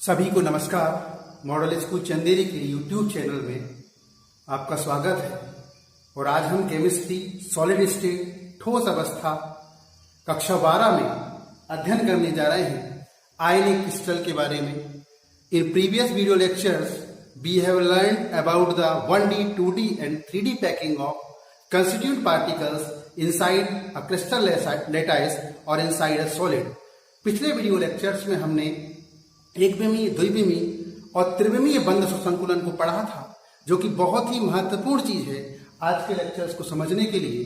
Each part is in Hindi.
सभी को नमस्कार। मॉडल स्कूल चंदेरी के यूट्यूब चैनल में आपका स्वागत है। और आज हम केमिस्ट्री सॉलिड स्टेट ठोस अवस्था कक्षा 12 में अध्ययन करने जा रहे हैं आयनिक क्रिस्टल के बारे में। In previous video lectures we have learn about the 1D, 2D and 3D packing of constituent particles inside a crystal lattice or inside a solid। पिछले वीडियो लेक्चर्स में हमने एक विमीय, द्विविमीय और त्रिविमीय बंध संकुलन को पढ़ा था, जो कि बहुत ही महत्वपूर्ण चीज है आज के लेक्चर्स को समझने के लिए।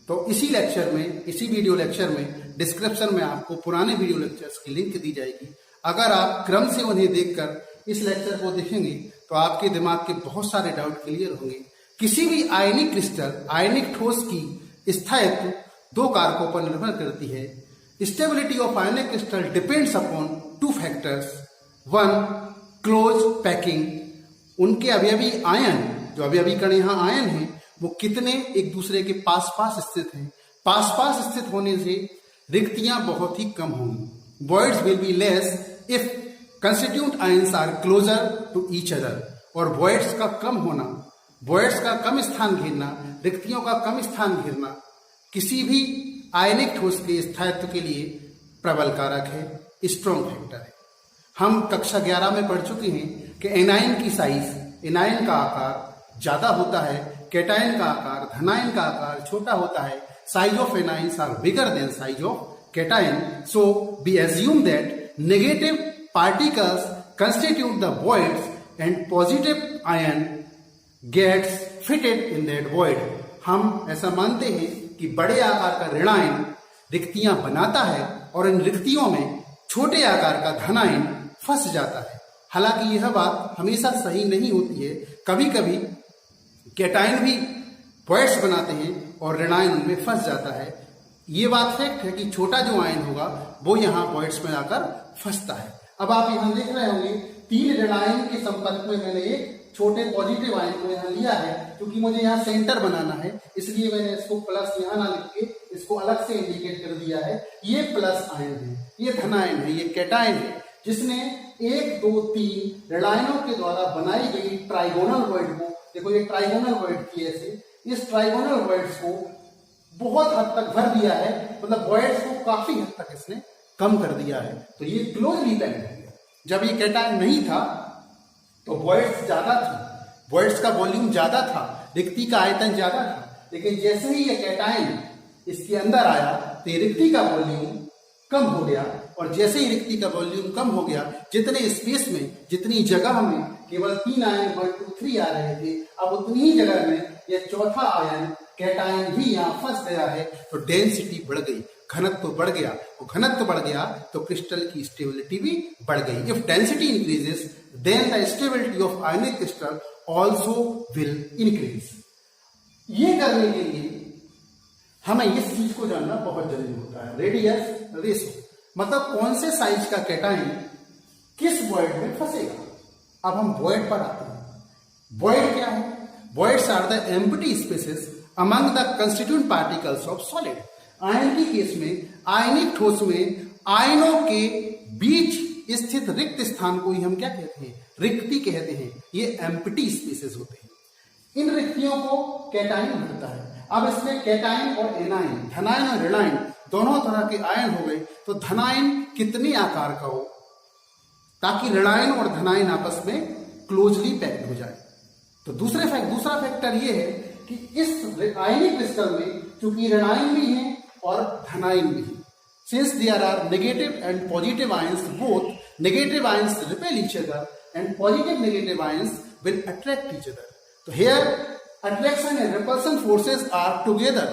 तो इसी लेक्चर में, इसी वीडियो लेक्चर में डिस्क्रिप्शन में आपको पुराने वीडियो लेक्चर्स की लिंक दी जाएगी। अगर आप क्रम से उन्हें देखकर इस लेक्चर को देखेंगे तो आपके दिमाग के बहुत सारे डाउट क्लियर होंगे। किसी भी आयनिक क्रिस्टल, आयनिक ठोस की स्थायित्व दो कारकों पर निर्भर करती है। Stability of ionic crystal depends upon two factors. One, close packing. उनके अवयवी आयन, जो अवयवी कण यहाँ आयन हैं, वो कितने एक दूसरे के पास पास स्थित हैं। पास पास स्थित होने से रिक्तियां बहुत ही कम होंगी। Voids will be less if constituent ions are closer to each other. और वॉइड्स का कम होना, वॉइड्स का कम स्थान घेरना, रिक्तियों का कम स्थान घेरना किसी भी आयनिक ठोस के स्थायित्व के लिए प्रबल कारक है, स्ट्रॉन्ग फैक्टर है। हम कक्षा 11 में पढ़ चुके हैं कि एनायन की साइज, एनायन का आकार ज्यादा होता है, कैटायन का आकार, धनायन का आकार छोटा होता है। Size of anions are bigger than size of cation. So we assume that negative particles constitute the voids and positive ion gets fitted in that void. हम ऐसा मानते हैं कि बड़े आकार का ऋणायन रिक्तियां बनाता है और इन रिक्तियों में छोटे आकार का धनायन फंस जाता है। हालांकि यह बात हमेशा सही नहीं होती है। कभी कभी कैटायन भी वॉइड्स बनाते हैं और ऋणायन उनमें फंस जाता है। ये बात फैक्ट है कि छोटा जो आयन होगा वो यहाँ वॉइड्स में आकर फंसता है। अब आप यहाँ देख रहे होंगे 3 ऋणायन के संपर्क में मैंने एक छोटे पॉजिटिव आयन को यहाँ लिया है, क्योंकि मुझे यहाँ सेंटर बनाना है, इसलिए मैंने इसको प्लस यहाँ ना लिख के इसको अलग से इंडिकेट कर दिया है। ये प्लस आयन है, ये धनायन है, ये कैटायन है, जिसने 1, 2, 3 ऋणायनों के द्वारा बनाई गई ट्राइगोनल वॉइड को, देखो ये ट्राइगोनल वॉइड थी ऐसे, इस ट्राइगोनल वॉइड्स को बहुत हद तक भर दिया है, मतलब वॉइड्स को काफी हद तक इसने कम कर दिया है। तो ये क्लोजली पैक्ड हो गया। जब ये कैटायन नहीं था तो वॉइड्स ज्यादा थी, वॉइड्स का वॉल्यूम ज्यादा था, रिक्ति का आयतन ज्यादा था। लेकिन जैसे ही ये कैटायन इसके अंदर आया तो ये रिक्ति का वॉल्यूम कम हो गया। और जैसे ही रिक्ति का वॉल्यूम कम हो गया, जितने स्पेस में, जितनी जगह में केवल 3 आयन 1, 2, 3 आ रहे थे, अब उतनी ही जगह में यह चौथा आयन कैटायन भी यहाँ फंस गया है। तो डेंसिटी बढ़ गई, घनत्व बढ़ गया। और घनत्व बढ़ गया तो क्रिस्टल की स्टेबिलिटी भी बढ़ गई। If density increases then the stability of ionic crystal also will increase. ये करने के लिए हमें इस चीज को जानना बहुत जरूरी होता है, रेडियस रेशो, मतलब कौन से साइज का कैटायन किस वॉइड में फंसेगा। अब हम वॉइड पर आते हैं। वॉइड क्या है? Voids are the empty spaces among the constituent particles of solid. Ion की केस में, आयनिक ठोस में आयनों के बीच स्थित रिक्त स्थान को ही हम क्या कहते हैं? रिक्ति कहते हैं। ये एम्प्टी स्पेसेस होते हैं। इन रिक्तियों को कैटायन भरता है। अब इसमें कैटायन और एनायन, धनायन और ऋणायन दोनों तरह के आयन हो गए। तो धनायन कितने आकार का हो ताकि ऋणायन और धनायन आपस में क्लोजली पैक्ड हो जाए। तो दूसरा फैक्टर ये है कि इस आयनिक क्रिस्टल में चूंकि ऋणायन भी है और धनायन भी है, since there are negative and positive ions, both negative ions repel each other and negative ions will attract each other. So here attraction and repulsion forces are together.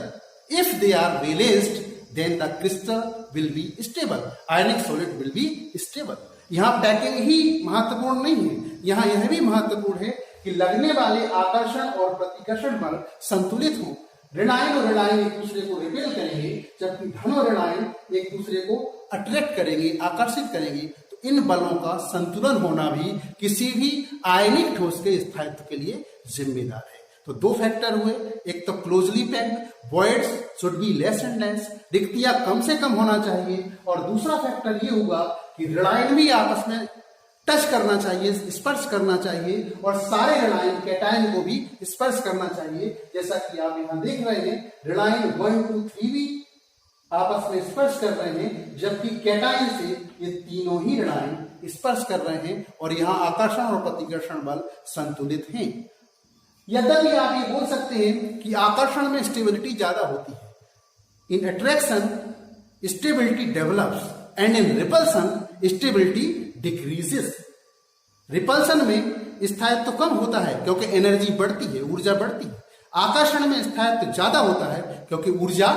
If they are balanced, then the crystal will be stable. Ionic solid will be stable. यहाँ पैकिंग ही महत्वपूर्ण नहीं है, यहाँ यह भी महत्वपूर्ण है कि लगने वाले आकर्षण और प्रतिकर्षण बल संतुलित हों। ऋणायन और ऋणायन एक दूसरे को रिपेल करेंगे, जबकि धन और ऋणायन एक दूसरे को अट्रैक्ट करेंगे, आकर्षित करेंगे। तो इन बलों का संतुलन होना भी किसी भी आयनिक ठोस के स्थायित्व के लिए जिम्मेदार है। तो 2 फैक्टर हुए, एक तो closely packed, voids should be less and less, रिक्तियां कम से कम होना चाहिए। और दूसरा फैक्टर ये होगा कि ऋणायन भी आपस में टच करना चाहिए, स्पर्श करना चाहिए, और सारे ऋणायन कैटायन को भी स्पर्श करना चाहिए। जैसा कि आप यहां देख रहे हैं, ऋणायन 1 2 3 भी आपस में स्पर्श कर रहे हैं, जबकि कैटायन से ये तीनों ही ऋणायन स्पर्श कर रहे हैं, और यहां आकर्षण और प्रतिकर्षण बल संतुलित हैं। यद्यपि आप ये बोल सकते हैं कि आकर्षण में स्टेबिलिटी ज्यादा होती है, in attraction stability develops and in repulsion stability decreases. Repulsion में स्थायित्व कम होता है क्योंकि एनर्जी बढ़ती है, ऊर्जा बढ़ती है। आकर्षण में स्थायित्व ज्यादा होता है क्योंकि ऊर्जा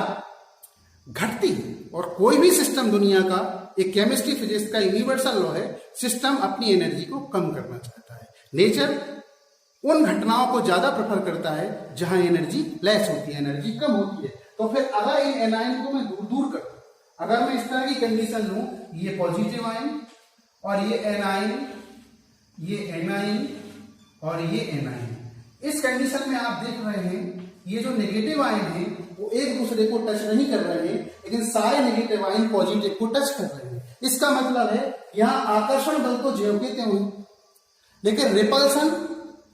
घटती है। और कोई भी सिस्टम दुनिया का, एक केमिस्ट्री फिजिक्स का यूनिवर्सल लॉ है, सिस्टम अपनी एनर्जी को कम करना चाहता है। नेचर उन घटनाओं को ज्यादा प्रेफर करता है जहां एनर्जी लेस होती है, एनर्जी कम होती है। तो फिर अगर इन एनायन को मैं दूर दूर कर दूं, अगर मैं इस तरह की कंडीशन लूं, ये पॉजिटिव आयन और ये एनायन, ये एनायन और ये एनायन, इस कंडीशन में आप देख रहे हैं ये जो नेगेटिव आयन है वो एक दूसरे को टच नहीं कर रहे हैं, लेकिन सारे नेगेटिव आयन पॉजिटिव को टच कर रहे हैं। इसका मतलब है यहां आकर्षण बल तो ज्यों के त्यों ही, लेकिन रिपल्सन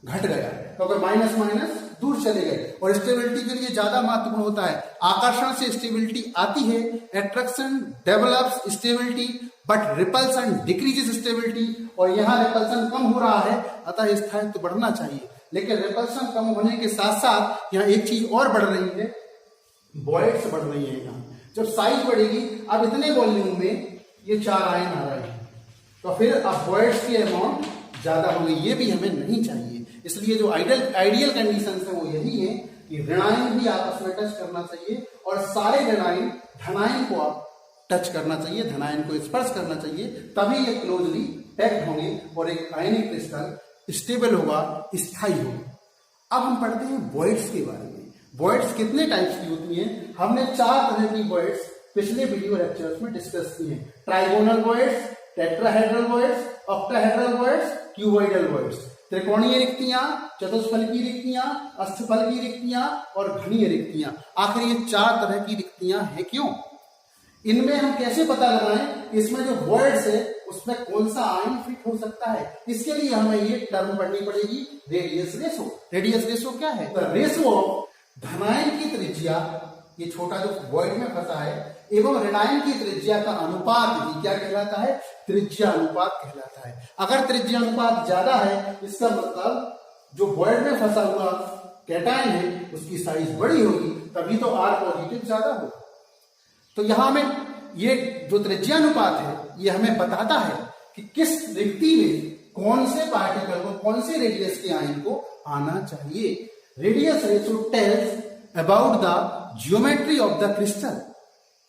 घट गया क्योंकि माइनस माइनस दूर चले गए। और स्टेबिलिटी के लिए ज्यादा महत्वपूर्ण होता है, आकर्षण से स्टेबिलिटी आती है, attraction develops stability but repulsion decreases stability. और यहाँ रिपल्सन कम हो रहा है, अतः स्थायित्व बढ़ना चाहिए। लेकिन रिपल्सन कम होने के साथ साथ यहाँ एक चीज और बढ़ रही है, बॉयड्स बढ़ रही है। यहाँ जब साइज बढ़ेगी, अब इतने वॉल्यूम में ये 4 आयन आ रहे हैं, तो फिर अब बॉयड्स की अमाउंट ज्यादा होगी, ये भी हमें नहीं चाहिए। इसलिए जो आइडियल कंडीशन है वो यही है कि ऋणायन भी आपस में टच करना चाहिए और सारे ऋणायन धनायन को आप टच करना चाहिए, धनायन को स्पर्श करना चाहिए, तभी ये क्लोजली पैक्ड होंगे और एक आयनिक क्रिस्टल स्टेबल होगा, स्थायी होगा। अब हम पढ़ते हैं बॉयड्स के बारे में। बॉयड्स कितने टाइप्स की होती हैं? हमने 4 तरह की बॉयड्स पिछले वीडियो लेक्चर्स में डिस्कस की हैं। Trigonal voids, tetrahedral voids, octahedral voids, cuboidal voids. त्रिकोणीय रिक्तियां, चतुष्फलकीय रिक्तियां, अष्टफलकीय रिक्तियां और घनीय रिक्तियां। आखिर ये 4 तरह की रिक्तियां हैं क्यों? इनमें हम कैसे पता लगाएं इसमें जो वर्ड्स है उसमें कौन सा आयन फिट हो सकता है? इसके लिए हमें ये टर्म पढ़नी पड़ेगी, रेडियस रेशो। रेडियस रेशो क्या है? द रेशो ऑफ धनायन की त्रिज्या, ये छोटा जो वॉइड में फंसा है, एवं ऋणायन की त्रिज्या का अनुपात ही क्या कहलाता है? त्रिज्या अनुपात कहलाता है। अगर त्रिज्या अनुपात ज्यादा है, इसका मतलब जो वॉइड में फंसा हुआ कैटायन है उसकी साइज बड़ी होगी, तभी तो R पॉजिटिव ज्यादा होगा। तो यहां में ये जो त्रिज्यानुपात है ये हमें बताता है कि किस रिक्ति में कौन से पार्टिकल को, कौन से रेडियस के आयन को आना चाहिए। Radius ratio tells about the geometry of the crystal.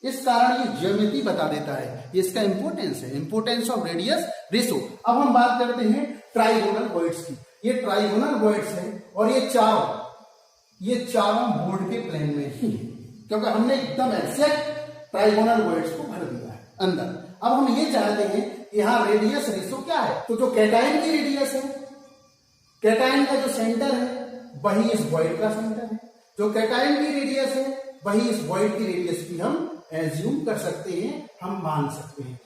इस कारण ये ज्योमेट्री बता देता है, ये इसका इंपोर्टेंस है, इंपोर्टेंस ऑफ रेडियस रेशो। अब हम बात करते हैं ट्राइगोनल बॉयड्स की। ये ट्राइगोनल बॉयड्स है और ये चारों बोर्ड के प्लेन में ही है, क्योंकि हमने एकदम एक्जैक्ट ट्राइगोनल बॉयड्स को भर दिया है अंदर। अब हम ये चाहते हैं कि यहाँ रेडियस रेशो क्या है? तो जो कैटायन की रेडियस है, कैटायन का जो सेंटर है वही इस बॉयड का सेंटर है। जो कैटायन की रेडियस है वही इस बॉयड की रेडियस भी हम एज्यूम कर सकते हैं, हम मान सकते हैं।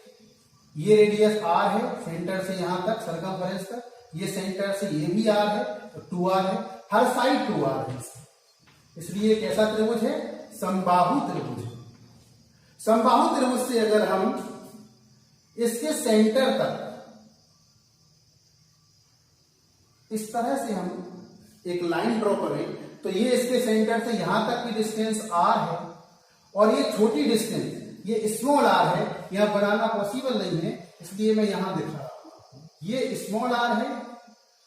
ये रेडियस R है, सेंटर से यहां तक, सर्कमफ्रेंस तक। ये सेंटर से ये भी R है, तो 2R है, हर साइड 2R है। इसलिए कैसा त्रिभुज है? समबाहु त्रिभुज है। समबाहु त्रिभुज से अगर हम इसके सेंटर तक इस तरह से हम एक लाइन ड्रॉ करें, तो ये इसके सेंटर से यहां तक की डिस्टेंस R है और ये छोटी डिस्टेंस, ये स्मॉल r है, यह बनाना पॉसिबल नहीं है, इसलिए मैं यहां दिखा रहा हूं। ये स्मॉल r है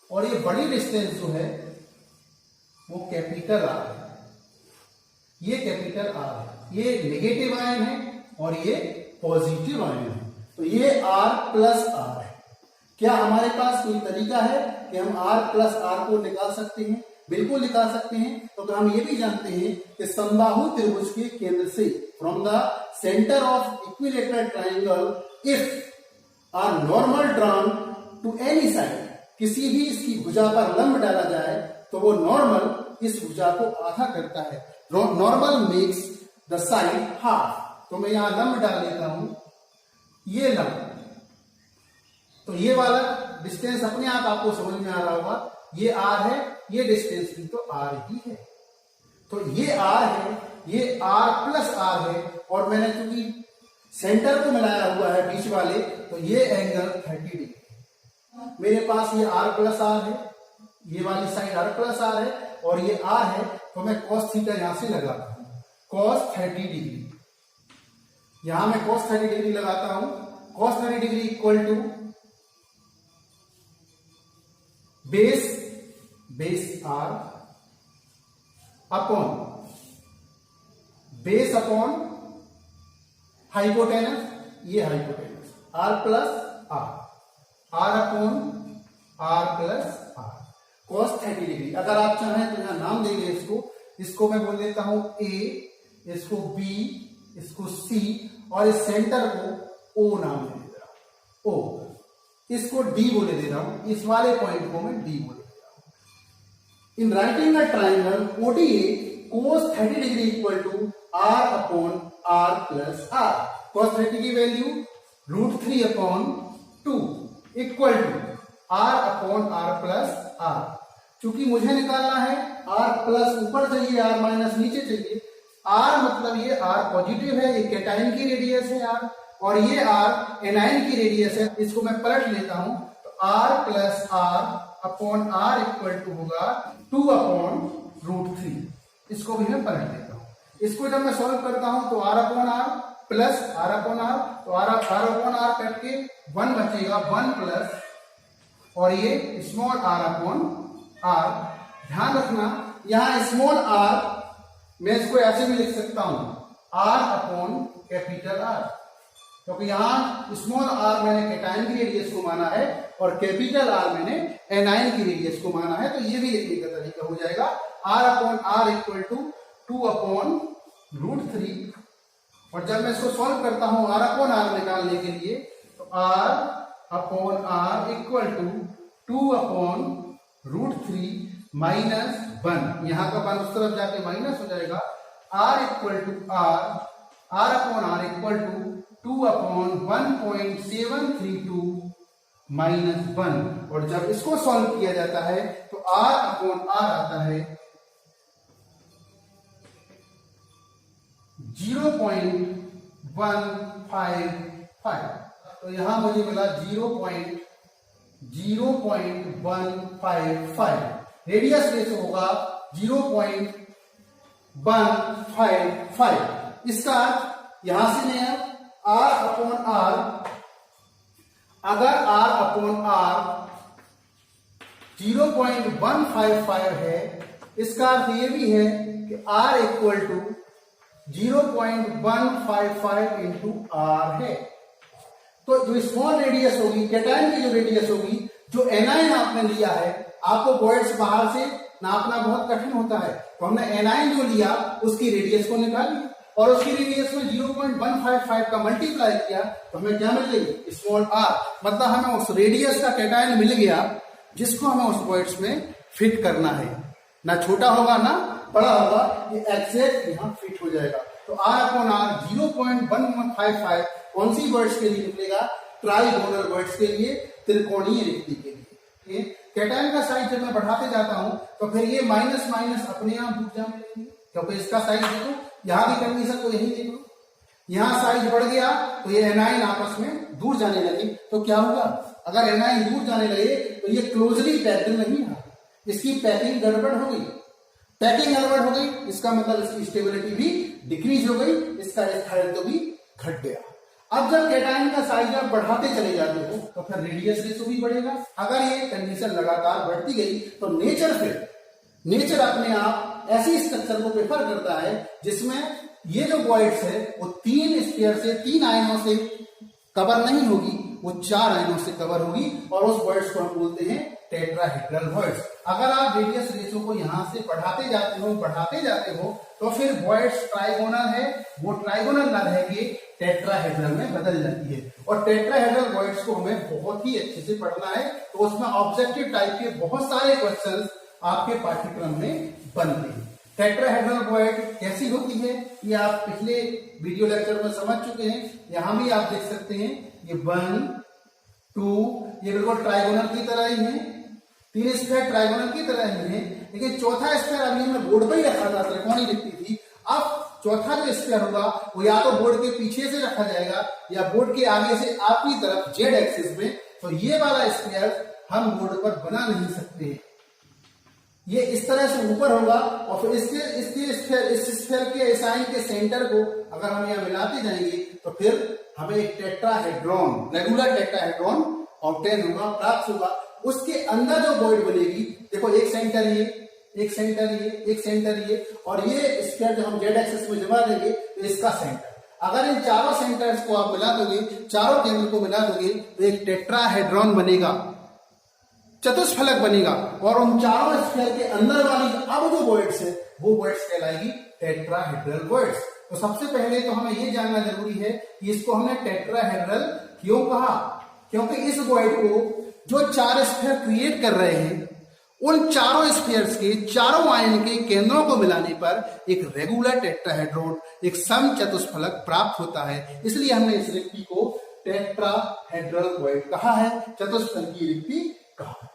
और ये बड़ी डिस्टेंस जो है वो कैपिटल R है। ये कैपिटल R है, ये नेगेटिव आयन है और ये पॉजिटिव आयन है। तो ये R प्लस R है। क्या हमारे पास कोई तरीका है कि हम R प्लस R को निकाल सकते हैं? बिल्कुल निकाल सकते हैं। तो हम ये भी जानते हैं कि समबाहु त्रिभुज के केंद्र से, from the centre of equilateral triangle, if r normal drawn to any side, किसी भी इसकी भुजा पर लंब डाला जाए तो वो नॉर्मल इस भुजा को आधा करता है। Normal makes the side half. तो मैं यहां लंब डाल लेता हूं, ये लंब, तो ये वाला डिस्टेंस अपने आप आपको समझ में आ रहा होगा, ये आर है, ये डिस्टेंस भी तो आर ही है। तो ये आर है, ये आर प्लस आर है, और मैंने चूंकि सेंटर को मिलाया हुआ है बीच वाले, तो ये एंगल 30 डिग्री। मेरे पास ये आर प्लस आर है, ये वाली साइड आर प्लस आर है, और ये आर है, तो मैं cos थीटा यहां से लगाता हूं, cos 30 डिग्री। यहां मैं cos 30 डिग्री लगाता हूं। cos 30 degree equal to base R upon hypotenuse, ये hypotenuse R plus are upon are plus are, cos 30 degree. अगर आप चाहें तो यहां नाम देंगे इसको मैं बोल देता हूं ए, इसको बी, इसको सी, और इस सेंटर को ओ नाम दे दे रहा हूं, ओ। इसको डी बोले दे रहा हूं, इस वाले पॉइंट को मैं डी बोले दे रहा हूं। In writing a triangle ODA, cos 30 degree equal to r upon are plus are. cos 30 की value √3 upon 2 equal to r upon are plus r. चूंकि मुझे निकालना है आर प्लस ऊपर चाहिए, आर माइनस नीचे चाहिए। आर मतलब ये आर पॉजिटिव है, ये कैटाइन की रेडियस है आर, और ये आर एनाइन की रेडियस है। इसको मैं पलट लेता हूं, तो r plus are upon r equal to होगा 2 अपॉन √3। इसको भी मैं पलट लेता हूं। इसको जब मैं सॉल्व करता हूं तो r upon are plus are upon r, तो आर अपॉन आर कट के 1 बचेगा, 1 प्लस, और ये स्मॉल आर अपॉन आर। ध्यान रखना यहां स्मॉल आर मैं इसको ऐसे भी लिख सकता हूं, आर अपॉन कैपिटल आर, क्योंकि यहां स्मॉल आर मैंने कैटाइन की रेडियस को माना है और कैपिटल आर मैंने एनाइन की रेडियस को माना है। तो ये भी लिखने का तरीका हो जाएगा, r upon r equal to 2 upon √3। और जब मैं इसको सॉल्व करता हूं आर अपॉन आर निकालने के लिए, तो r upon r equal to 2 upon √3 minus 1, यहां का 1 उस तरफ जाके माइनस हो जाएगा। R equal to r upon r equal to 2 upon 1.732 minus 1। और जब इसको सॉल्व किया जाता है तो आर अपॉन आर आता है 0.155। तो यहां मुझे मिला 0.155। रेडियस रेशो होगा 0.155। इसका यहां से नया आर अपॉन आर, अगर आर अपॉन आर 0.155 है, इसका अर्थ ये भी है कि r equal to 0.155 into r है। तो जो स्मॉल रेडियस होगी, कैटाइन की जो रेडियस होगी, जो एनाइन आपने लिया है, आपको पॉइंट्स बाहर से नापना बहुत कठिन होता है, तो हमने एनाइन जो लिया उसकी रेडियस को निकाल लिया और उसकी रेडियस में 0.155 का मल्टीप्लाई किया, तो हमें क्या मिल गई, स्मॉल आर। मतलब हमें उस रेडियस का कैटाइन मिल गया जिसको हमें उस पॉइंट्स में फिट करना है। ना छोटा होगा ना बड़ा होगा, ये एग्जैक्ट यहां फिट हो जाएगा। तो आर अपॉन आर 0.1155 कौन सी वर्ड्स के लिए निकलेगा, ट्राइगोनल वर्ड्स के लिए, त्रिकोणीय रिक्ति के लिए। कैटाइन का साइज जब मैं बढ़ाते जाता हूं तो फिर ये माइनस माइनस अपने आप दूर जाने लगेंगे, क्योंकि इसका साइज देखो, यहां भी कंडीशन को यही देख लो, यहां साइज बढ़ गया तो ये एनाइन आपस में दूर जाने लगे। तो क्या होगा, अगर एनाइन दूर जाने लगे तो ये क्लोजली पैक्ड नहीं है, इसकी पैकिंग गड़बड़ हो गई। पैकिंग गड़बड़ हो गई इसका मतलब इसकी स्टेबिलिटी भी डिक्रीज हो गई, इसका स्थायित्व भी घट गया। अब जब कैटाइन का साइज आप बढ़ाते चले जाते हो तो फिर रेडियस रेशो भी बढ़ेगा। अगर ये कंडीशन लगातार बढ़ती गई तो नेचर अपने आप ऐसी स्ट्रक्चर को प्रेफर करता है जिसमें ये जो वॉइड्स है वो 3 स्फीयर से 3 आयनों से कवर नहीं होगी, वो 4 आयनों से कवर होगी, और उस वॉइड्स को हम बोलते हैं टेट्राहेड्रल वॉइड्स। अगर आप रेडियस रेशो को यहां से बढ़ाते जाते हो तो फिर वॉइड्स ट्राइगोनल है, वो ट्राइगोनल न रह के टेट्राहेड्रल में बदल जाती है। और टेट्राहेड्रल वॉइड्स को हमें बहुत ही अच्छे से पढ़ना है, तो उसमें ऑब्जेक्टिव टाइप के बहुत सारे क्वेश्चंस आपके पाठ्यक्रम में बनते हैं। टेट्राहेड्रल वॉइड कैसी होती है ये आप पिछले वीडियो लेक्चर में समझ चुके हैं, यहां भी आप देख सकते हैं। ये 1 2 ये बिल्कुल ट्राइगोनल की तरह ही है, 3 स्फीयर ट्राइगोनल की तरह ही है, लेकिन चौथा स्फीयर अभी हमने बोर्ड पर ही रखा था, त्रिकोणी दिखती थी। अब चौथा जो स्फीयर होगा वो या तो बोर्ड के पीछे से रखा जाएगा या बोर्ड के आगे से आपकी तरफ जेड एक्सिस में। तो ये वाला स्फीयर हम बोर्ड पर बना नहीं सकते, ये इस तरह से ऊपर होगा और फिर इस स्फीयर के साइन के सेंटर को अगर हम यहाँ मिलाते जाएंगे तो फिर हमें एक टेट्राहेड्रॉन, रेगुलर टेट्राहेड्रॉन ऑब्टेन होगा, प्राप्त होगा। उसके अंदर जो वॉइड बनेगी, देखो एक सेंटर ये, एक सेंटर ये, एक सेंटर ये, और ये स्फीयर जो हम जेड एक्सिस में जमा देंगे तो इसका सेंटर। अगर इन चारों सेंटर्स को आप मिला दोगे, चारों केंद्र को मिला दोगे तो एक टेट्राहेड्रॉन बनेगा, चतुष्फलक बनेगा। और उन चारों स्फीयर के अंदर वाली अब जो वॉइड्स है वो वॉइड्स कहलाएगी टेट्राहेड्रल वॉइड्स। तो सबसे पहले तो हमें ये जानना जरूरी है कि इसको हमने टेट्राहेड्रल क्यों कहा, क्योंकि इस वॉइड को जो 4 स्फीयर क्रिएट कर रहे हैं उन चारों स्फीयर्स के चारों आयन के केंद्रों को मिलाने पर एक रेगुलर टेट्राहेड्रॉन, एक सम चतुष्फलक प्राप्त होता है। इसलिए हमने इस रिक्ति को टेट्राहेड्रल वॉइड कहा है, चतुष्फलकीय रिक्ति कहा है।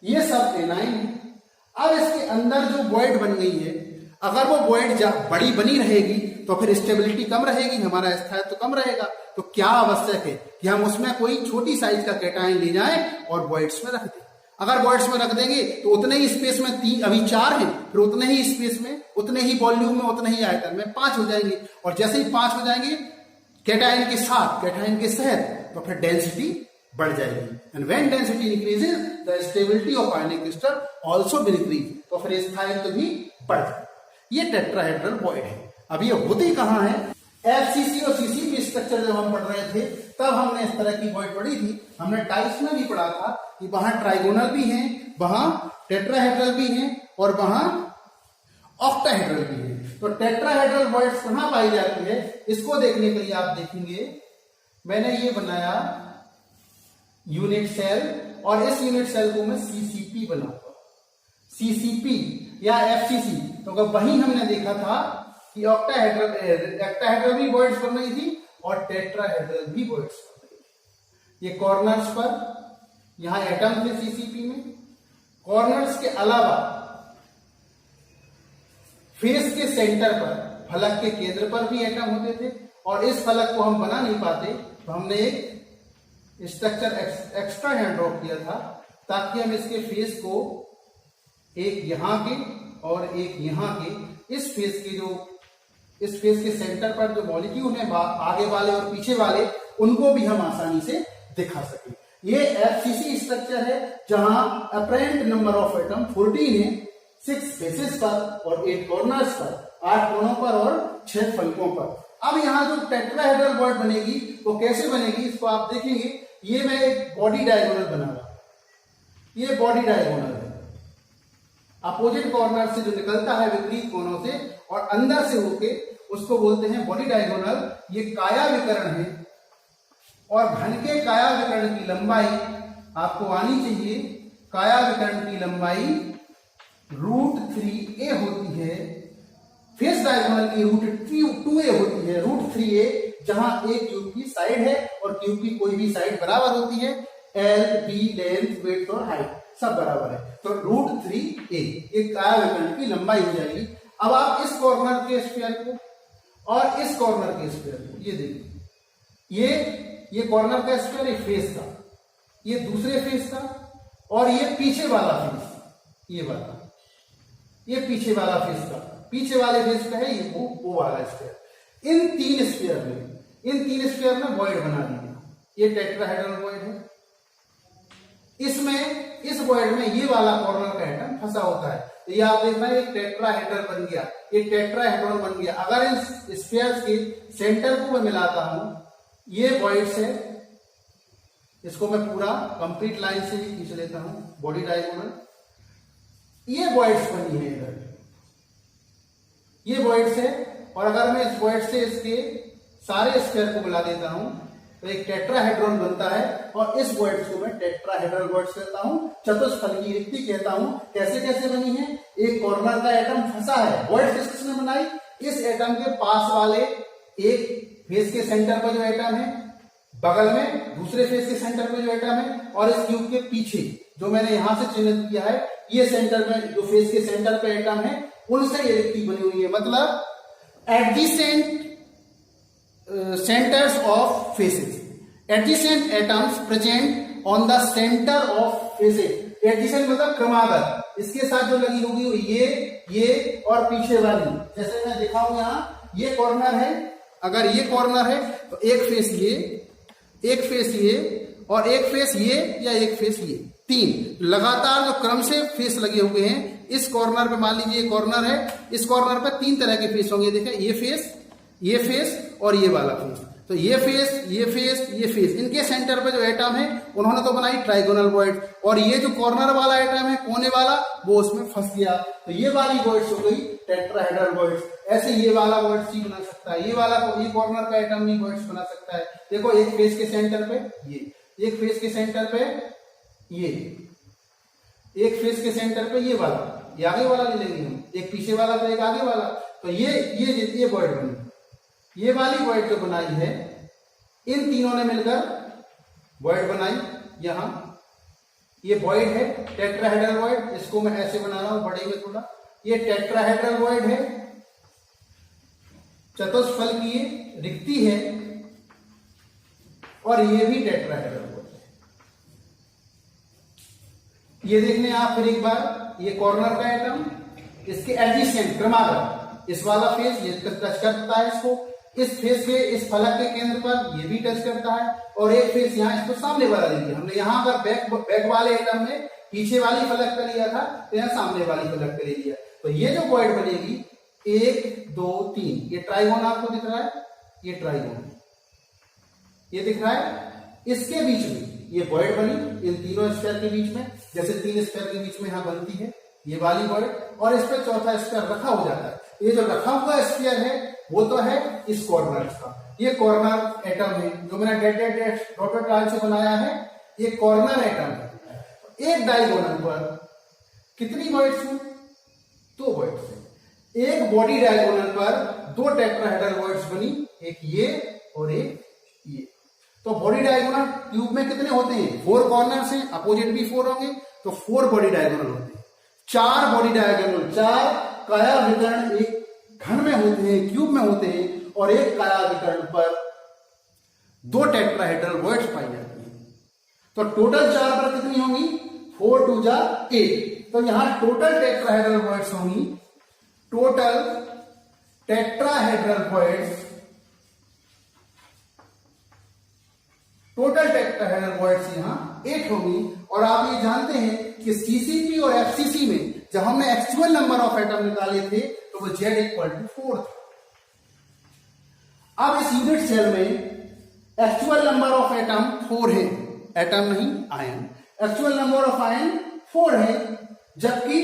ये सब एनाइन है। अब इसके अंदर जो वॉइड बन गई है, अगर वो वॉइड बड़ी बनी रहेगी तो फिर स्टेबिलिटी कम रहेगी, हमारा स्थायित्व कम रहेगा। तो क्या आवश्यक है कि हम उसमें कोई छोटी साइज का कैटायन ले जाएं और वॉइड्स में रख दें। अगर वॉइड्स में रख देंगे तो उतने ही स्पेस में अभी 4 हैं, फिर उतने ही स्पेस में, उतने ही वॉल्यूम में, उतने ही आयतन में 5 हो जाएंगे। और जैसे ही 5 हो जाएंगे कैटायन के साथ, कैटायन के सहित, तो फिर डेंसिटी बढ़ जाएगी। And when density increases the stability of ionic crystal also will increase, तो फिर स्थायित्व भी बढ़ जाएगा। ये टेट्राहेड्रल वॉइड है। अब ये होते कहां है? एफसीसी और सीसीपी स्ट्रक्चर जब हम पढ़ रहे थे तब हमने इस तरह की वॉइड पढ़ी थी। हमने टाइप्स में भी पढ़ा था कि वहां ट्राइगोनल भी हैं, वहां टेट्राहेड्रल भी हैं और वहां ऑक्टाहेड्रल भी है। तो टेट्राहेड्रल वॉइड्स कहां पाई जाती है, इसको देखने के लिए आप देखेंगे मैंने ये बनाया यूनिट सेल, और इस यूनिट सेल को मैं सीसीपी बनाऊंगा, सीसीपी या एफसीसी। तो वही हमने देखा था कि ऑक्टाहेड्रल भी वॉइड्स बन रही थी और टेट्राहेड्रल भी वॉइड्स बन रही थी। ये कॉर्नर्स पर यहां एटम थे सीसीपी में, कॉर्नर्स के अलावा फेस के सेंटर पर, फलक के केंद्र पर भी एटम होते थे। और इस फलक को हम बना नहीं पाते तो हमने एक स्ट्रक्चर एक्स्ट्रा हैंड ड्रॉ किया था ताकि हम इसके फेस को एक यहां के और एक यहां के, इस फेस के सेंटर पर जो मॉलिक्यूल है आगे वाले और पीछे वाले, उनको भी हम आसानी से दिखा सकें। ये एफसीसी स्ट्रक्चर है जहां अपरेंट नंबर ऑफ एटम 14 है, 6 फेसेस पर और 8 कॉर्नर्स पर, 8 कोनों पर और 6 फलकों पर। अब यहां जो टेट्राहेड्रल वॉइड बनेगी वो कैसे बनेगी, इसको आप देखेंगे। ये मैं एक बॉडी डायगोनल बना रहा हूं, ये बॉडी डायगोनल है, अपोजिट कॉर्नर से जो निकलता है विपरीत कोनों से और अंदर से होके, उसको बोलते हैं बॉडी डायगोनल। ये काया विकर्ण है और घन के काया विकर्ण की लंबाई आपको आनी चाहिए। काया विकर्ण की लंबाई √3a होती है, फेस डायगोनल की √2a होती है, √3a, जहां a क्यूब की साइड है और क्यूब की कोई भी साइड बराबर होती है। L, B, लेंथ, विड्थ और हाइट सब बराबर है, तो √3a ये काया विकर्ण की लंबाई हो जाएगी। अब आप इस कॉर्नर के स्फीयर को और इस कॉर्नर के स्फीयर को ये देखिए, ये कॉर्नर का स्फीयर एक फेस का, ये दूसरे फेस का, और ये पीछे वाला फेस, ये वाला, ये पीछे वाला फेस का, पीछे वाले फेस का है ये वो वाला स्फीयर। इन 3 स्फीयर में वॉइड बना दिया। ये टेट्राहेड्रल वॉइड है। इसमें इस वॉइड में ये वाला कॉर्नर का एटम फंसा होता है। तो ये आप देख रहे हैं एक टेट्राहेड्रल बन गया, ये टेट्राहेड्रॉन बन गया। अगर इन स्फीयर्स के सेंटर को मैं मिलाता हूं, ये वॉइड्स है, इसको मैं पूरा कंप्लीट लाइन से भी खींच लेता हूं, बॉडी डायगोनल। ये वॉइड्स बनी है इधर, ये वॉइड्स है। और अगर मैं इस वॉइड से इसके सारे स्फीयर को मिला देता हूं तो एक टेट्राहेड्रॉन बनता है, और इस वॉइड्स को मैं टेट्राहेड्रल वॉइड्स कहता हूं, चतुष्फलकीय रिक्ति कहता हूं। कैसे कैसे बनी है? एक कॉर्नर का एटम फंसा है, वॉइड्स किसने बनाई? इस एटम के पास वाले एक फेस के सेंटर पर जो एटम है बगल में दूसरे फेस के सेंटर पे जो एटम है, और इस क्यूब के पीछे जो मैंने यहां से चिन्हित किया है, ये सेंटर में जो फेस के सेंटर पे एटम है उनसे ये रिक्ति बनी हुई है। मतलब adjacent centres of faces, adjacent atoms present on the centre of faces. Adjacent मतलब क्रमागत, इसके साथ जो लगी होगी ये और पीछे वाली, जैसे मैं दिखाऊं यहां, ये कॉर्नर है, अगर ये कॉर्नर है तो एक फेस ये, एक फेस ये, और एक फेस ये, या एक फेस ये, तीन लगातार जो क्रम से फेस लगे हुए हैं। इस कॉर्नर पे मान लीजिए कॉर्नर है, इस कॉर्नर पे तीन तरह के फेस होंगे। देखें, ये फेस और ये वाला फेस। तो ये फेस, ये फेस, ये फेस, इनके सेंटर पे जो एटम है उन्होंने तो बनाई ट्राइगोनल वॉइड, और ये जो कॉर्नर वाला एटम है कोने वाला, वो उसमें फंस गया, तो ये वाली वॉइड्स हो गई टेट्राहेड्रल वॉइड्स। ऐसे ये वाला वॉइड्स ही बना सकता है, ये वाला ये कॉर्नर का एटम भी वॉइड्स बना सकता है। देखो, एक फेस के सेंटर पे ये, एक फेस के सेंटर पे ये, एक फेस के सेंटर पे ये वाला, ये आगे वाला ले लेंगे हम, एक पीछे वाला तो एक आगे वाला, तो ये वॉइड बनी। ये वाली वॉइड जो बनाई है, इन तीनों ने मिलकर वॉइड बनाई। यहां ये वॉइड है टेट्राहेड्रल वॉइड, इसको मैं ऐसे बना रहा हूं बड़े में थोड़ा, ये टेट्राहेड्रल वॉइड है, चतुष्फल की ये रिक्ति है, और ये भी टेट्राहेड्रल वॉइड है। ये देखने आप फिर एक बार, ये कॉर्नर का एटम, इसके एडजेसेंट क्रमागत, इस वाला फेस ये टच करता है इसको, इस फेस के इस फलक के केंद्र पर ये भी टच करता है, और एक फेस यहाँ इसको सामने वाला ले लिया हमने। यहां पर बैक वाले एटम में पीछे वाली फलक पे लिया था, तो यहाँ सामने वाली फलक पे ले लिया। तो ये जो वॉइड बनेगी 1 2 3, ये ट्राइगोन आपको दिख रहा है, ये ट्राइगोन ये दिख रहा है, इसके बीच में ये वॉइड बनी, इन तीनों स्फीयर के बीच में, जैसे तीन स्फीयर के बीच में यहां बनती है ये वाली वॉइड, और इस पर चौथा स्फीयर रखा हो जाता है। ये जो रखा हुआ स्फीयर है वो तो है इस कॉर्नर का, ये कॉर्नर एटम है जो मैंने डॉटेड लाइन से बनाया है, ये कॉर्नर एटम है। एक डायगोनल पर कितनी वॉइड्स हैं? 2 वॉइड्स हैं। एक बॉडी डायगोनल पर 2 टेट्राहेड्रल वॉइड्स बनी, एक ये और एक ये। तो बॉडी डायगोनल ट्यूब में कितने होते हैं? 4 कॉर्नर्स हैं, अपोजिट भी 4 होंगे, तो 4 बॉडी डायगोनल होते हैं। 4 बॉडी डायगोनल, 4 काया विकर्ण एक घन में होते हैं, क्यूब में होते हैं, और एक काया विकर्ण पर 2 टेट्राहेड्रल वॉइड्स पाई जाती हैं। तो टोटल 4 पर कितनी होंगी? 4 2 जा 8। तो यहां टोटल टेट्राहेड्रल वॉइड्स होंगी, total tetrahedral voids, total tetrahedral voids यहां 8 होंगी। और आप ये जानते हैं कि सीसीपी और एफसीसी में जब हमने एक्चुअल नंबर ऑफ एटम निकाले थे तो वो Z = 4 था। अब इस यूनिट सेल में एक्चुअल नंबर ऑफ एटम 4 है, एटम नहीं ion, actual number of ion 4 है, जबकि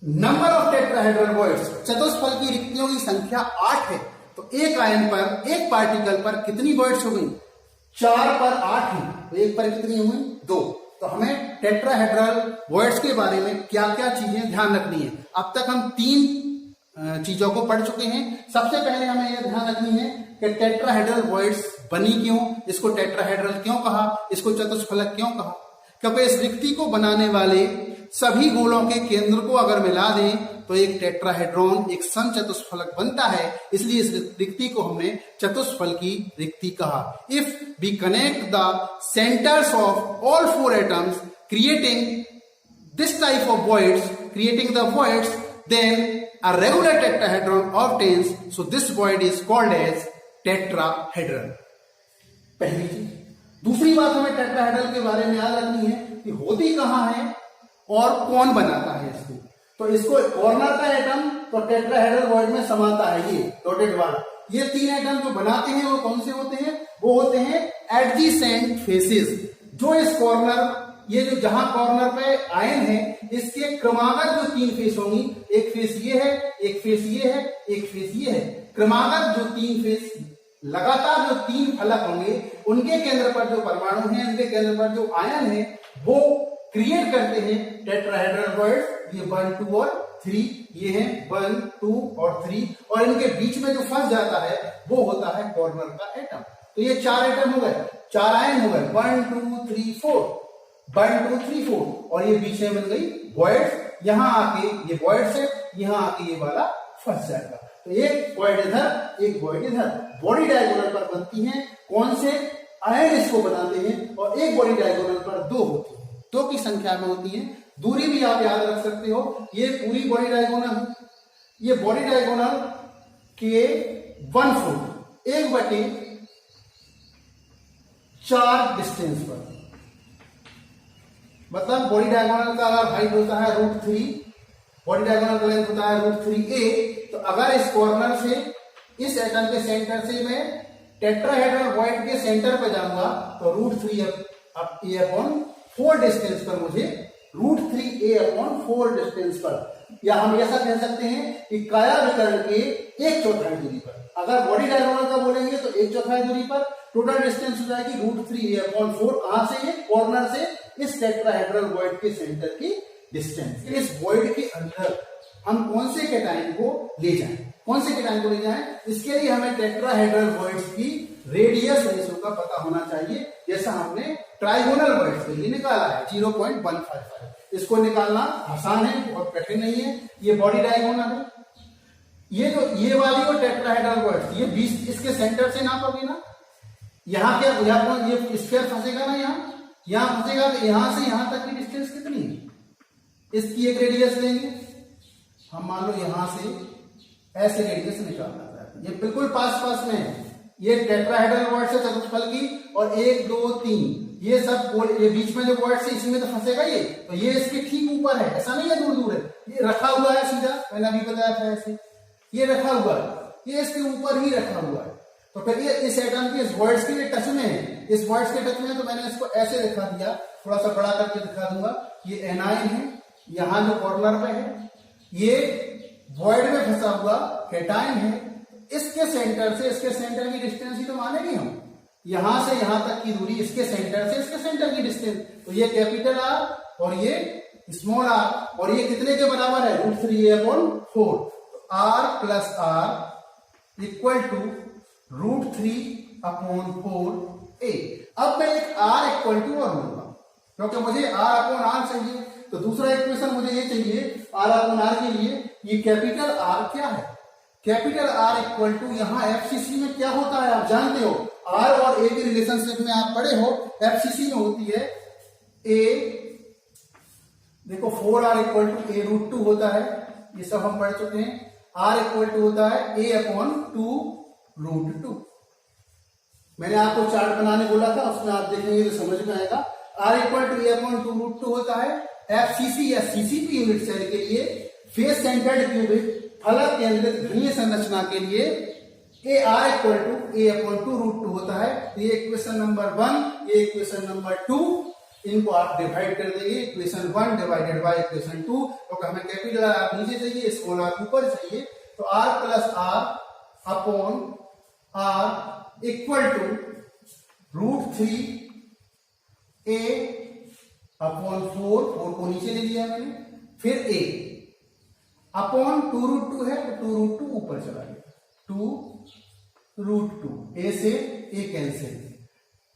नंबर ऑफ टेट्राहेड्रल वॉइड्स, चतुष्फल की रिक्तियों की संख्या 8 है। तो एक आयन पर, एक पार्टिकल पर कितनी वॉइड्स हो गई? 4 पर 8 है, तो एक पर कितनी हो गई? 2। तो हमें टेट्राहेड्रल वॉइड्स के बारे में क्या क्या चीजें ध्यान रखनी है? अब तक हम 3 चीजों को पढ़ चुके हैं। सबसे पहले हमें यह ध्यान रखनी है कि टेट्राहेड्रल वॉइड्स बनी क्यों, इसको टेट्राहेड्रल क्यों कहा, इसको चतुष्फलक क्यों कहा? क्योंकि इस रिक्ति को बनाने वाले सभी गोलों के केंद्र को अगर मिला दें तो एक टेट्राहेड्रॉन, एक समचतुष्फलक बनता है, इसलिए इस रिक्ति को हमने चतुष्फल की रिक्ति कहा। If we connect the centres of all 4 atoms creating this type of voids, creating the voids, then a regular tetrahedron obtains. So this void is called as tetrahedron. पहली चीज। दूसरी बात हमें टेट्राहेड्रल के बारे में याद रखनी है कि होती कहां है और कौन बनाता है इसको। तो इसको कॉर्नर का एटम तो टेट्राहेड्रल वॉइड में समाता है, ये डॉटेड वाला। ये 3 एटम जो बनाते हैं वो कौन से होते हैं? वो होते हैं एडजेसेंट फेसेस, जो इस कॉर्नर, ये जो जहां कॉर्नर पे आयन है, इसके क्रमागत जो 3 फेस होंगी, एक फेस ये है, एक फेस ये है, एक फेस ये है। क्रमागत जो 3 फेस, लगातार जो 3 फलक होंगे, उनके केंद्र पर जो परमाणु हैं, उनके केंद्र पर जो आयन है, वो क्रिएट करते हैं टेट्राहेड्रल वॉइड्स। ये 1 2 और 3, ये है 1 2 और 3, और इनके बीच में जो फंस जाता है वो होता है कॉर्नर का एटम। तो ये 4 एटम हो गए, 4 आयन हो गए, 1 2 3 4, 1 2 3 4, और ये बीच में बन गई वॉइड। यहां आके ये वॉइड से, यहां आके ये वाला फंस जाएगा। तो एक वॉइड इधर, एक वॉइड इधर, बॉडी डायगोनल पर बनती है। कौन से आयन इसको बनाते हैं, और एक बॉडी डायगोनल पर 2 होती है, 2 की संख्या में होती है। दूरी भी आप याद रख सकते हो, ये पूरी बॉडी डायगोनल है, ये बॉडी डायगोनल के 1/4, 1/4 डिस्टेंस पर, मतलब बॉडी डायगोनल का अगर हाइट होता है √3, बॉडी डायगोनल का लेंथ होता है √3a, तो अगर इस कॉर्नर से, इस एटम के सेंटर से मैं टेट्राहेड्रल वॉइड के सेंटर पे जाऊंगा, तो √3a/4 डिस्टेंस पर मुझे, √3a/4 डिस्टेंस पर, या हम ऐसा कह सकते हैं कि काया विकर्ण के 1/4 दूरी पर। अगर बॉडी डायगोनल का बोलेंगे तो 1/4 दूरी पर टोटल डिस्टेंस हो जाएगी √3a/4। कहां से, ये कॉर्नर से इस टेट्राहेड्रल वॉइड के सेंटर की डिस्टेंस। इस वॉइड के अंदर हम कौन से कैटायन को ले जाएं, कौन से कैटायन को ले जाएं, इसके लिए हमें टेट्राहेड्रल वॉइड्स की रेडियस रेशो का पता होना चाहिए, जैसा हमने ट्राइगोनल वॉइड्स के लिए निकाला है 0.155। इसको निकालना आसान है, बहुत कठिन नहीं है। ये बॉडी डायगोनल है, ये जो ये वाली और टेट्राहेड्रल वॉइड्स, ये 20 इसके सेंटर से नापोगे ना, यहाँ क्या, यहाँ ये स्क्वायर फंसेगा ना, यहाँ फंसेगा, तो यहां से यहां तक की डिस्टेंस कितनी है, इसकी एक रेडियस लेंगे हम। मान लो यहां से ऐसे रेडियस निकालना चाहते हैं, ये बिल्कुल पास पास में है, ये टेट्राहेड्रल वॉइड से चतुष्फल की, और 1 2 3 ये सब, ये बीच में जो वॉइड से इसी में तो फंसेगा ये, तो ये इसके ठीक ऊपर है, ऐसा नहीं है दूर दूर है, ये रखा हुआ है सीधा, मैंने अभी बताया था ऐसे, ये रखा हुआ है, ये इसके ऊपर ही रखा हुआ है। तो फिर ये इस एटम के इस वॉइड्स के टच में है, इस वॉइड्स के टच में है, तो मैंने इसको ऐसे दिखा दिया, थोड़ा सा बड़ा करके दिखा दूंगा। ये एनाइन है, यहां जो कॉर्नर पे है, ये वॉइड में फंसा हुआ कैटायन है, इसके सेंटर से इसके सेंटर की डिस्टेंस ही तो मानेंगे हम, यहां से यहां तक की दूरी, इसके सेंटर से इसके सेंटर की डिस्टेंस, तो ये कैपिटल आर और ये स्मॉल आर, और ये कितने के बराबर है, √3a/4। r + r equal to √3/4a। अब मैं एक r इक्वल टू और लूंगा, क्योंकि मुझे r/r चाहिए, तो दूसरा इक्वेशन मुझे ये चाहिए r/r के लिए। ये कैपिटल R क्या है, कैपिटल R इक्वल टू, यहां FCC में क्या होता है आप जानते हो, R और A के रिलेशनशिप में आप पढ़े हो, FCC में होती है A, देखो 4r इक्वल टू a√2 होता है, ये सब हम पढ़ चुके हैं। R इक्वल टू होता है a/2√2। मैंने आपको चार्ट बनाने बोला था, उसमें आप देखेंगे तो समझ में आएगा। R इक्वल टू a/2√2 होता है। FCC या CCP यूनिट सेल के लिए, फेस सेंटर्ड क्यूबिक फलक केंद्रित घनीय संरचना के लिए R इक्वल टू a/2√2 होता है। ये इक्वेशन नंबर 1, ये इक्वेशन नंबर 2, इनको आप डिवाइड कर देंगे, इक्वेशन 1 डिवाइडेड बाय इक्वेशन 2, क्योंकि हमें कैपिटल आर नीचे चाहिए, स्मॉल आर ऊपर चाहिए। तो R + r/r equal to √3a/4, 4 को नीचे ले लिया मैंने, फिर a अपॉन 2√2 है, तो 2√2 ऊपर चला गया, 2√2, a से a कैंसिल,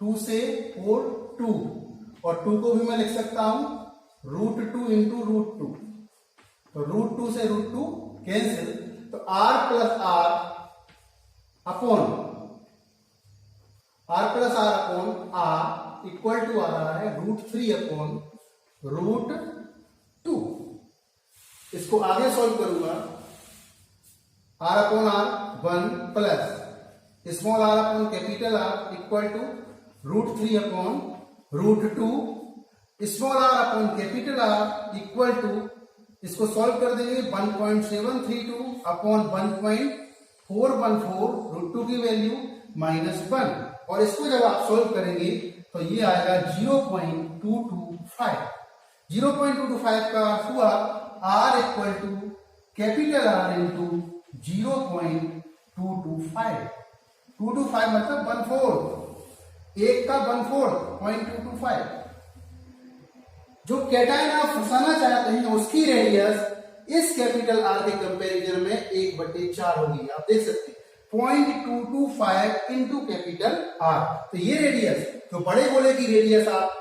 2 से 4 2, और 2 को भी मैं लिख सकता हूं √2 इंटू √2, तो √2 से √2 कैंसिल, तो r + r upon r equal to आ रहा है √3/√2। इसको आगे सॉल्व करूंगा, r/r 1 plus small r upon capital R equal to √3/√2, small r upon capital R equal to, इसको सॉल्व कर देंगे 1.732 अपॉन 1.414, √2 की वैल्यू -1, और इसको जब आप सॉल्व करेंगे तो ये आएगा 0.225। 0.225 का हुआ R equal to capital R into 0.225। 225 मतलब 1/4, 1 का 1/4, 0.225। जो कैटायन आप फंसाना चाहते हैं उसकी रेडियस इस कैपिटल R के कंपैरिजन में 1/4 होगी। आप देख सकते हैं 0.225 इंटू कैपिटल आर। तो ये रेडियस, तो बड़े गोले की रेडियस आप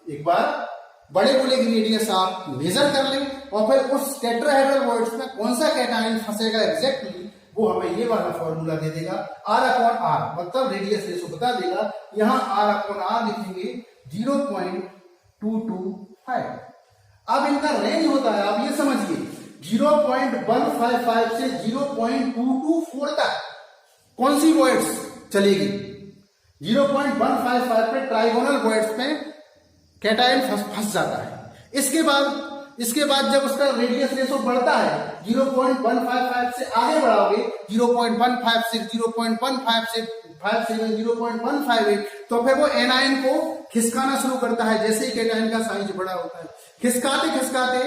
एक बार बड़े गोले की रेडियस आप मेजर कर लें और फिर उस टेट्राहेड्रल वॉइड्स में कौन सा कैटायन फंसेगा एग्जैक्टली वो हमें ये वाला फॉर्मूला दे देगा, R अपॉन R, मतलब रेडियस रेशो बता देगा। यहां R अपॉन R लिखेंगे 0.225। अब इनका रेंज होता है, आप ये समझिए 0.155 से 0.224 तक कौन सी वॉइड्स चलेगी। 0.155 पे ट्राइगोनल वॉइड्स में कैटायन फंस जाता है। इसके बाद जब उसका रेडियस रेशो बढ़ता है 0.155 से आगे बढ़ाओगे 0.156, 0.157, 0.158, तो फिर वो एनायन को खिसकाना शुरू करता है। जैसे ही कैटायन का साइज बड़ा होता है, खिसकाते खिसकाते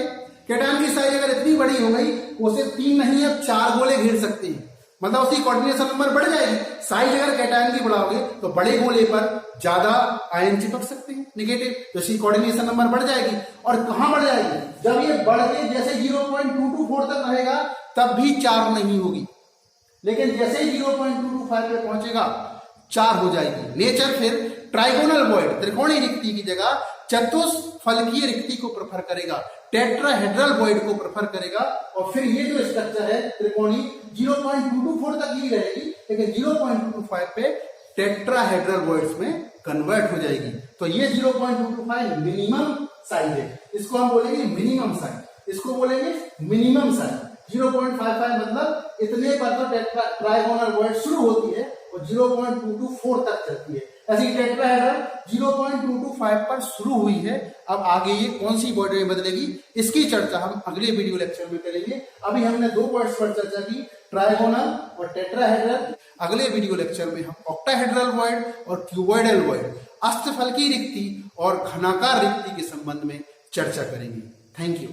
कैटायन की साइज अगर इतनी बड़ी हो गई उसे 3 नहीं अब 4 गोले घेर सकते हैं, मतलब उसकी कोऑर्डिनेशन नंबर बढ़ जाएगी। साइज अगर कैटायन की बढ़ाओगे तो बड़े गोले पर ज्यादा आयन चिपक सकते हैं नेगेटिव, तो इसकी कोऑर्डिनेशन नंबर बढ़ जाएगी। और कहां बढ़ जाएगी, जब ये बढ़ के जैसे 0.224 तक रहेगा तब भी 4 नहीं होगी, लेकिन जैसे ही 0.225 पे पहुंचेगा 4 हो जाएगी। नेचर फिर ट्राइगोनल वॉइड, त्रिकोणीय रिक्ति की जगह चतुष्फलकीय रिक्ति को प्रेफर करेगा, टेट्राहेड्रल वॉइड को प्रेफर करेगा। और फिर ये जो स्ट्रक्चर है त्रिकोणीय 0.224 तक ही रहेगी, लेकिन 0.225 पे टेट्राहेड्रल वॉइड्स में कन्वर्ट हो जाएगी। तो ये 0.225 मिनिमम साइज है, इसको हम बोलेंगे मिनिमम साइज, इसको बोलेंगे मिनिमम साइज। 0.55 मतलब इतने पर तो ट्राइगोनल वॉइड शुरू होती है और 0.224 तक चलती है। ऐसी टेट्राहेड्रल 0.225 पर शुरू हुई है। अब आगे ये कौन सी वॉइड में बदलेगी इसकी चर्चा हम अगले वीडियो लेक्चर में करेंगे। अभी हमने 2 वर्ड्स पर चर्चा की, ट्राइगोनल और टेट्राहेड्रल। अगले वीडियो लेक्चर में हम ऑक्टाहेड्रल वॉइड और क्यूबॉइडल वॉइड, अष्टफलकीय रिक्ति और घनाकार रिक्ति के संबंध में चर्चा करेंगे। Thank you.